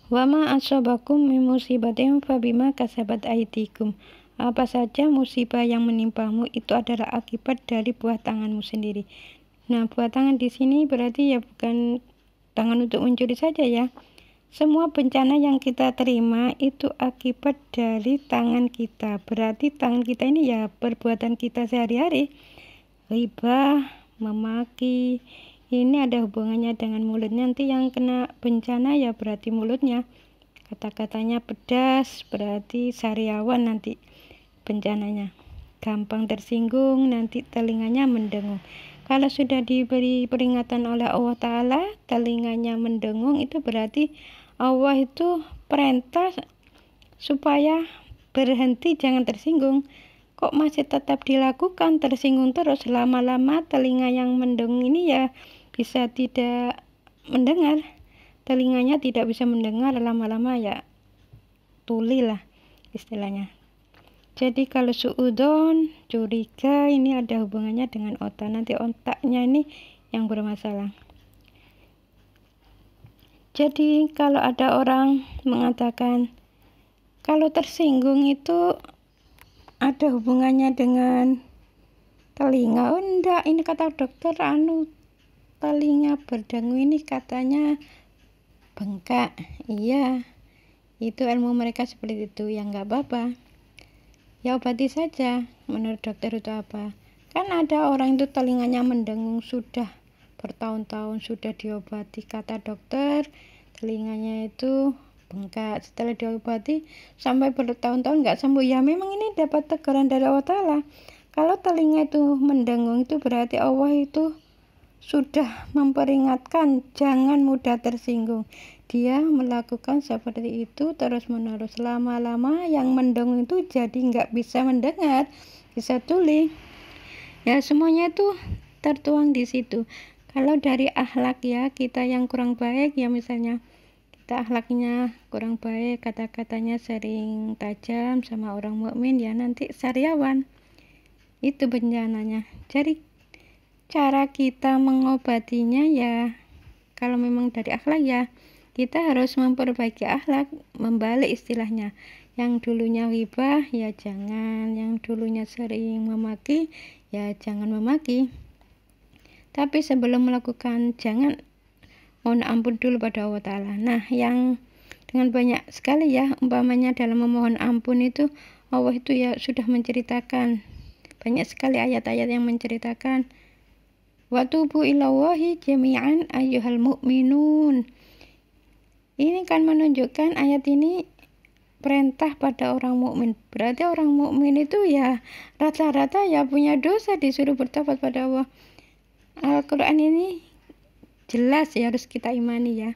Wa ma asobakum min musibatin fabima kasabat aydikum. Apa saja musibah yang menimpamu itu adalah akibat dari buah tanganmu sendiri. Nah, buah tangan di sini berarti ya bukan tangan untuk mencuri saja ya. Semua bencana yang kita terima itu akibat dari tangan kita. Berarti tangan kita ini ya perbuatan kita sehari-hari. Riba, memaki, ini ada hubungannya dengan mulut. Nanti yang kena bencana ya berarti mulutnya. Kata-katanya pedas, berarti sariawan nanti bencananya. Gampang tersinggung, nanti telinganya mendengung. Kalau sudah diberi peringatan oleh Allah Ta'ala, telinganya mendengung, itu berarti Allah itu perintah supaya berhenti, jangan tersinggung. Kok masih tetap dilakukan, tersinggung terus, lama-lama telinga yang mendengung ini ya bisa tidak mendengar. Telinganya tidak bisa mendengar, lama-lama ya tuli lah istilahnya. Jadi kalau suudon, curiga, ini ada hubungannya dengan otak. Nanti otaknya ini yang bermasalah. Jadi kalau ada orang mengatakan kalau tersinggung itu ada hubungannya dengan telinga, oh enggak, ini kata dokter telinga berdengung ini katanya bengkak. Iya, itu ilmu mereka seperti itu, ya nggak apa-apa, ya obati saja. Menurut dokter itu apa, kan ada orang itu telinganya mendengung sudah bertahun-tahun, sudah diobati, kata dokter telinganya itu bengkak, setelah diobati sampai bertahun-tahun nggak sembuh. Ya memang ini dapat teguran dari Allah Ta'ala. Kalau telinga itu mendengung itu berarti Allah itu sudah memperingatkan jangan mudah tersinggung. Dia melakukan seperti itu terus menerus, lama-lama yang mendengung itu jadi nggak bisa mendengar, bisa tuli. Ya semuanya itu tertuang di situ. Kalau dari akhlak ya, kita yang kurang baik ya, misalnya kita akhlaknya kurang baik, kata-katanya sering tajam sama orang mukmin, ya nanti sariawan. Itu bencananya. Jadi cara kita mengobatinya ya, kalau memang dari akhlak ya kita harus memperbaiki akhlak, membalik istilahnya. Yang dulunya ghibah ya jangan, yang dulunya sering memaki ya jangan memaki. Tapi sebelum melakukan jangan mohon ampun dulu pada Allah Ta'ala. Nah, yang dengan banyak sekali ya umpamanya dalam memohon ampun itu, Allah itu ya sudah menceritakan banyak sekali ayat-ayat yang menceritakan wa tubu ilallahi jami'an ayyuhal mu'minun. Ini kan menunjukkan ayat ini perintah pada orang mukmin. Berarti orang mukmin itu ya rata-rata ya punya dosa, disuruh bertobat pada Allah. Al-Quran ini jelas ya harus kita imani ya.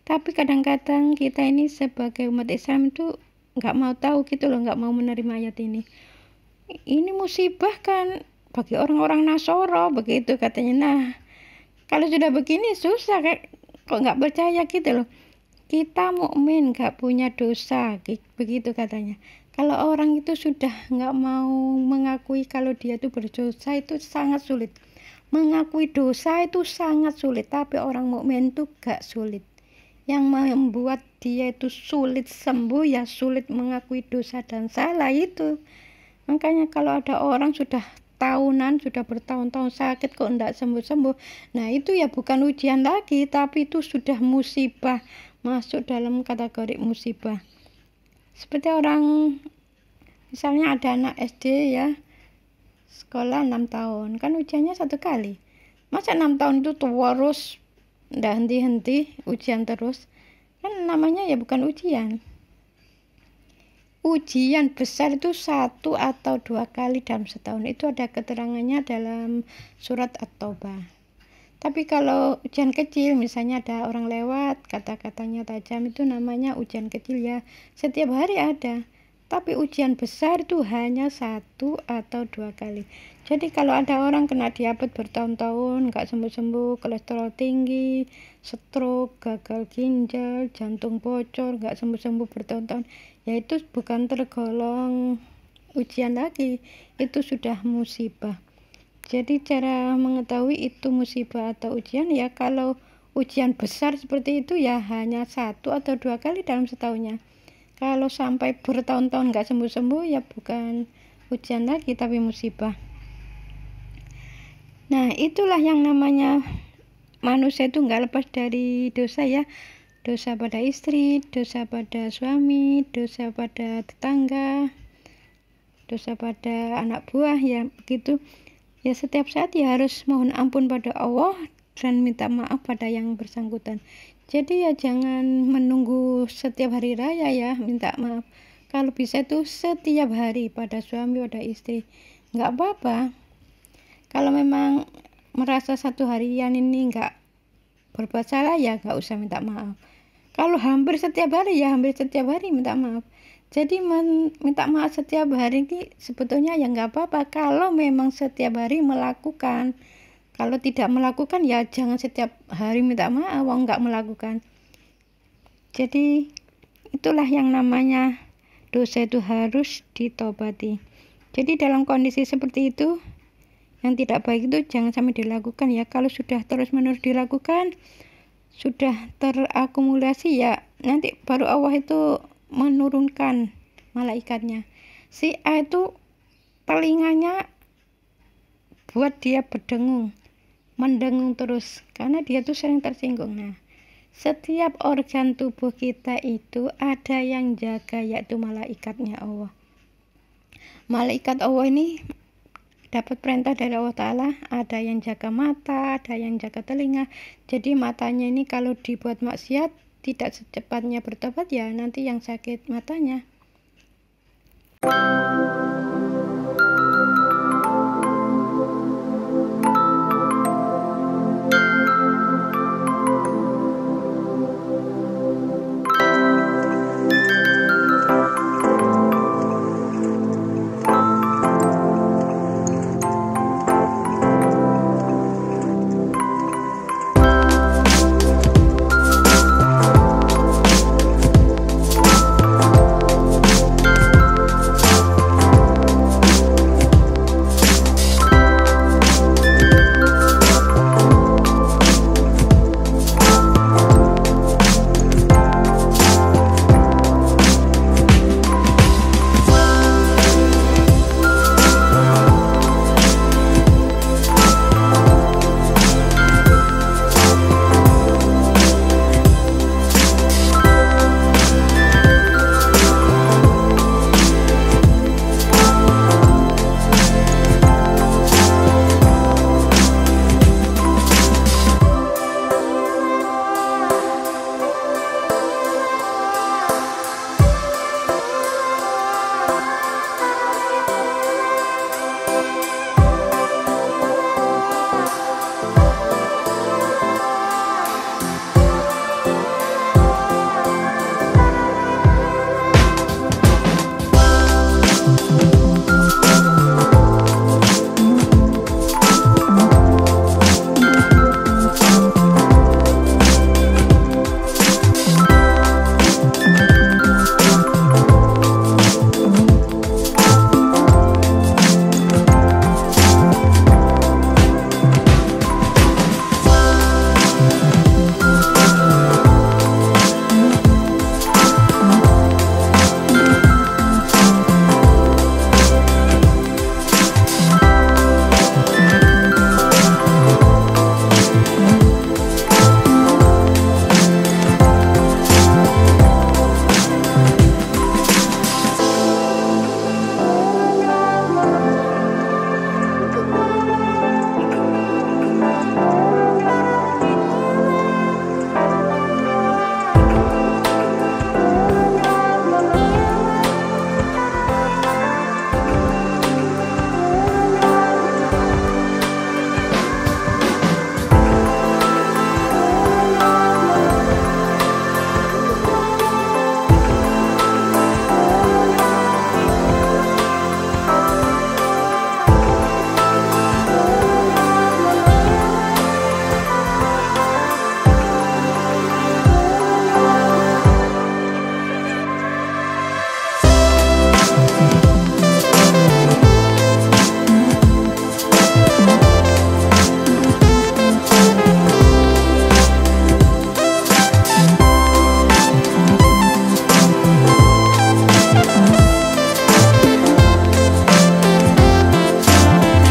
Tapi kadang-kadang kita ini sebagai umat Islam itu nggak mau tahu gitu loh, nggak mau menerima ayat ini. Ini musibah kan bagi orang-orang Nasoro begitu katanya. Nah, kalau sudah begini susah, kok nggak percaya gitu loh. Kita mukmin nggak punya dosa begitu katanya. Kalau orang itu sudah nggak mau mengakui kalau dia itu berdosa, itu sangat sulit. Mengakui dosa itu sangat sulit, tapi orang mukmin itu gak sulit. Yang membuat dia itu sulit sembuh ya sulit mengakui dosa dan salah itu. Makanya kalau ada orang sudah tahunan, sudah bertahun-tahun sakit kok enggak sembuh-sembuh, nah itu ya bukan ujian lagi, tapi itu sudah musibah, masuk dalam kategori musibah. Seperti orang, misalnya ada anak SD ya, sekolah 6 tahun, kan ujiannya 1 kali. Masa 6 tahun itu terus nggak henti-henti ujian terus, kan namanya ya bukan ujian. Ujian besar itu 1 atau 2 kali dalam setahun, itu ada keterangannya dalam surat At-Taubah. Tapi kalau ujian kecil, misalnya ada orang lewat kata-katanya tajam, itu namanya ujian kecil ya, setiap hari ada. Tapi ujian besar itu hanya 1 atau 2 kali. Jadi kalau ada orang kena diabetes bertahun-tahun nggak sembuh-sembuh, kolesterol tinggi, stroke, gagal ginjal, jantung bocor nggak sembuh-sembuh bertahun-tahun, ya itu bukan tergolong ujian lagi, itu sudah musibah. Jadi cara mengetahui itu musibah atau ujian ya kalau ujian besar seperti itu ya hanya 1 atau 2 kali dalam setahunnya. Kalau sampai bertahun-tahun nggak sembuh-sembuh ya bukan ujian lagi tapi musibah. Nah, itulah yang namanya manusia itu nggak lepas dari dosa ya. Dosa pada istri, dosa pada suami, dosa pada tetangga, dosa pada anak buah, ya begitu. Ya setiap saat ya harus mohon ampun pada Allah dan minta maaf pada yang bersangkutan. Jadi ya jangan menunggu setiap hari raya ya minta maaf. Kalau bisa itu setiap hari pada suami, pada istri. Nggak apa-apa. Kalau memang merasa satu harian ini nggak berbuat salah ya nggak usah minta maaf. Kalau hampir setiap hari ya hampir setiap hari minta maaf. Jadi minta maaf setiap hari ini sebetulnya ya nggak apa-apa kalau memang setiap hari melakukan. Kalau tidak melakukan ya jangan setiap hari minta maaf, nggak melakukan. Jadi itulah yang namanya dosa itu harus ditobati. Jadi dalam kondisi seperti itu yang tidak baik itu jangan sampai dilakukan ya. Kalau sudah terus-menerus dilakukan, sudah terakumulasi ya nanti baru Allah itu menurunkan malaikatnya. Si A itu telinganya buat dia mendengung terus karena dia tuh sering tersinggung. Nah, setiap organ tubuh kita itu ada yang jaga yaitu malaikatnya Allah. Malaikat Allah ini dapat perintah dari Allah Ta'ala, ada yang jaga mata, ada yang jaga telinga. Jadi matanya ini kalau dibuat maksiat tidak secepatnya bertobat ya nanti yang sakit matanya.